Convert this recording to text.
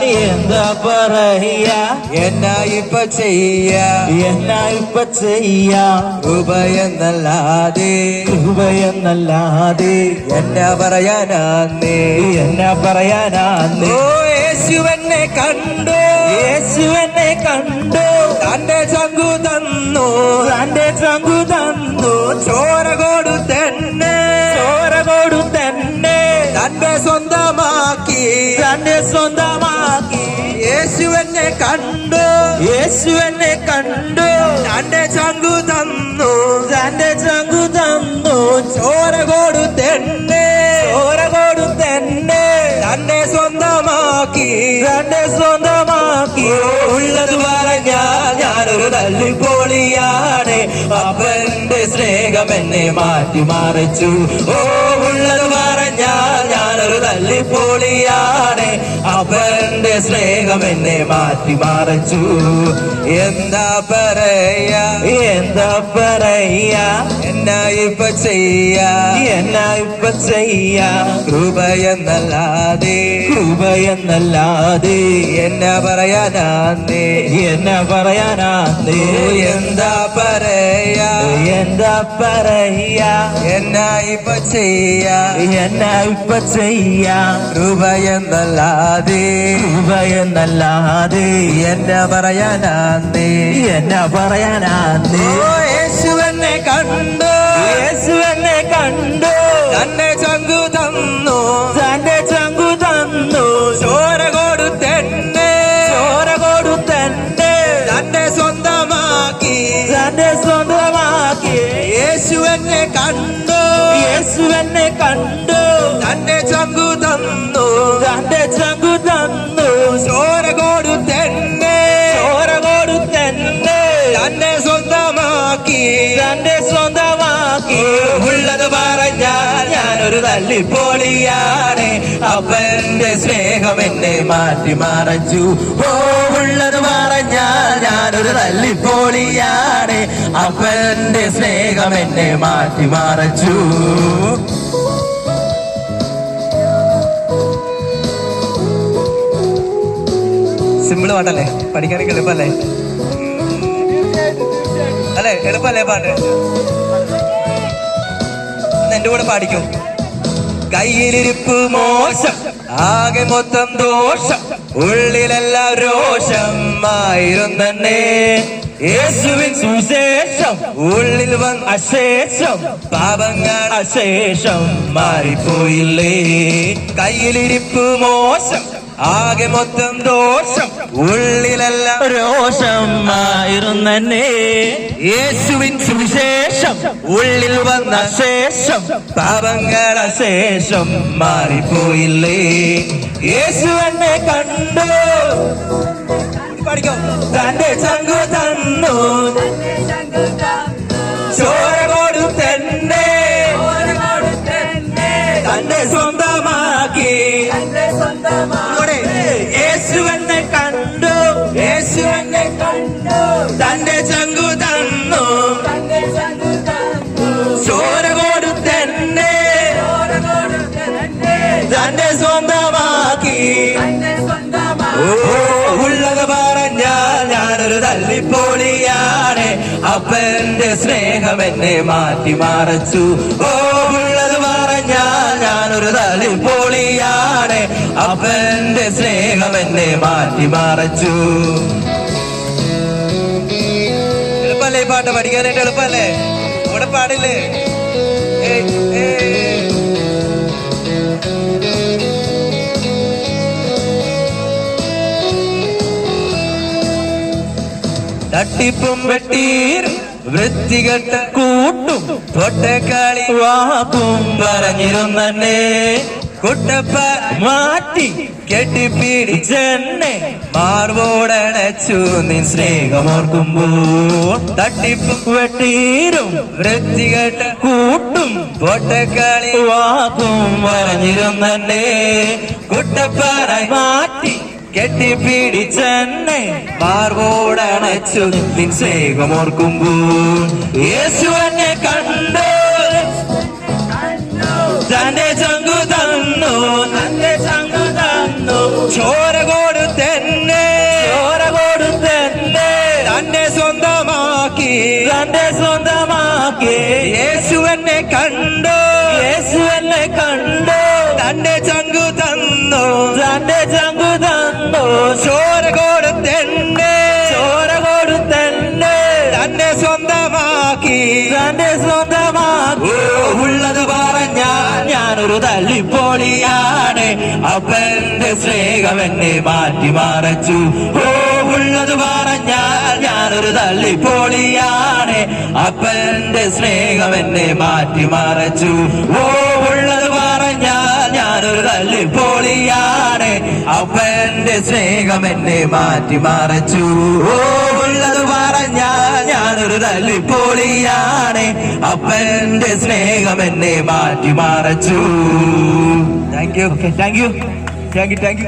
എന്താ പറയാ എന്നായിപ്പ ചെയ്യാ രൂപയെന്നല്ലാതെ എന്നാ പറയാനാന്നേ ഓ യേശുവെന്നെ കണ്ടു തന്റെ ചങ്കു തന്നു ചോര കൊടുത്തന്നെ തന്റെ സ്വന്തമാക്കി യേശുവെന്നെ കണ്ടു തന്റെ ചങ്കു തന്നു ചോര കൊടുത്തന്നെ തന്റെ സ്വന്തമാക്കി ഉള്ളത് പറഞ്ഞാൽ ഞാനൊരു തല്ലിപ്പൊളിയാണ് അപ്പന്റെ സ്നേഹം എന്നെ മാറ്റിമറിച്ചു ഓ ഉള്ളത് പറഞ്ഞാൽ ഞാനൊരു തല്ലിപ്പൊളിയാണ് അപ്പന്റെ സ്നേഹം എന്നെ മാറ്റിമറിച്ചു എന്താ പറയാ എന്നായിപ്പ ചെയ്യാ കൃപയെന്നല്ലാതെ എന്നാ പറയാനാന്നേ എന്താ പറയാ എന്നായിപ്പ ചെയ്യാ കൃപയെന്നല്ലാതെ എന്നാ പറയാനാന്നേ യേശുവെന്നെ കണ്ടു തന്നെ ചങ്കു തന്നു ചോര കൊടുത്തന്നെ തന്നെ സ്വന്തമാക്കി യേശുവെന്നെ കണ്ടു തന്നെ ചങ്കു തന്നു ചോര കൊടുത്തന്നെ തന്നെ സ്വന്തമാക്കി ഉള്ളത് പറഞ്ഞാൽ ഞാനൊരു തല്ലിപ്പൊളിയാണ് അവന്റെ സ്നേഹം എന്നെ മാറ്റിമറിച്ചു ഓ ഉള്ളത് പറഞ്ഞാൽ ഞാനൊരു തല്ലിപ്പൊളിയാണ് അവന്റെ സ്നേഹം എന്നെ മാറ്റിമറിച്ചു സിമ്പിൾ പാട്ടല്ലേ പഠിക്കാനൊക്കെ എളുപ്പല്ലേ എളുപ്പല്ലേ പാട്ട് എന്റെ കൂടെ പാടിക്കും കയ്യിലിരിപ്പ് മോശം ആകെ മൊത്തം ദോഷം ഉള്ളിലെല്ലാം രോഷമായിരുന്നെ യേശുവിൻ സുശേഷം ഉള്ളിൽ വന്ന അശേഷം പാപങ്ങൾ അശേഷം മാറിപ്പോയില്ലേ കയ്യിലിരിപ്പ് മോശം ആകെ മൊത്തം ദോഷം ഉള്ളിലെല്ലാം രോഷമായിരുന്നെ യേശുവിൻ സുവിശേഷം ഉള്ളിൽ വന്ന ശേഷം പാപങ്ങൾ അശേഷം മാറിപ്പോയില്ലേ യേശു എന്നെ കണ്ടു പഠിക്കും തന്റെ ചങ്കു തന്നു ചോര കൊടുത്തന്നെ തന്നെ സ്വന്തമാക്കി യേശുവെന്നെ കണ്ടു തന്റെ ചങ്കു തന്നു ചോര കൊടുത്തന്നെ തന്റെ സ്വന്തമാക്കി ഉള്ളത് പറഞ്ഞാൽ ഞാനൊരു തല്ലിപ്പൊളിയാണ് അപ്പന്റെ സ്നേഹം എന്നെ മാറ്റിമറിച്ചു ഓ ഉള്ളത് പറഞ്ഞാൽ ഞാനൊരു തല്ലിപ്പൊളിയാണ് അവന്റെ സ്നേഹം എന്നെ മാറ്റിമറിച്ചു എളുപ്പല്ലേ ഈ പാട്ട് പഠിക്കാനായിട്ട് എളുപ്പല്ലേ ഇവിടെ പാടില്ലേ തട്ടിപ്പും വെട്ടീരും വൃത്തികെട്ട കൂട്ടും പൊട്ടക്കളി വാക്കും പറഞ്ഞിരുന്നെ കുട്ടപ്പ മാറ്റി കെട്ടിപ്പിടിച്ചെന്നെ മാർവോടണച്ചു നിൻ സ്നേഹമോർക്കുമ്പോൾ തട്ടിപ്പും വെട്ടീരും വൃത്തികെട്ട കൂട്ടും പൊട്ടക്കളി വാക്കും പറഞ്ഞിരുന്നെ കുട്ടപ്പാറായി മാറ്റി കെട്ടിപ്പിടിച്ചെന്നെ മാർവോടണച്ചു നിൻ സ്നേഹമോർക്കുമ്പോൾ യേശു എന്നെ കണ്ടു തന്റെ ചങ്കു തന്നു ചോര കൊടുത്തെന്നെ തന്നെ സ്വന്തമാക്കി യേശു എന്നെ കണ്ടു തന്റെ ചങ്കു തന്നു ചോര കൊടുത്തെന്നെ തന്നെ സ്വന്തമാക്കി ഉള്ളത് പറഞ്ഞാൽ ഞാനൊരു തല്ലിപ്പൊളിയാണ് അപ്പന്റെ സ്നേഹം എന്നെ മാറ്റിമറച്ചു ഉള്ളത് പറഞ്ഞാൽ ഞാനൊരു തല്ലിപ്പൊളിയാണ് അപ്പന്റെ സ്നേഹം എന്നെ മാറ്റിമറച്ചു ഉള്ളത് പറഞ്ഞാൽ ഞാനൊരു തല്ലിപ്പൊളിയാണ് അപ്പന്റെ സ്നേഹം എന്നെ മാറ്റിമറച്ചു ഉള്ളത് പറഞ്ഞാൽ ഞാനൊരു തല്ലിപ്പൊളിയാണ് അപ്പന്റെ സ്നേഹം എന്നെ മാറ്റിമറച്ചു. Thank you.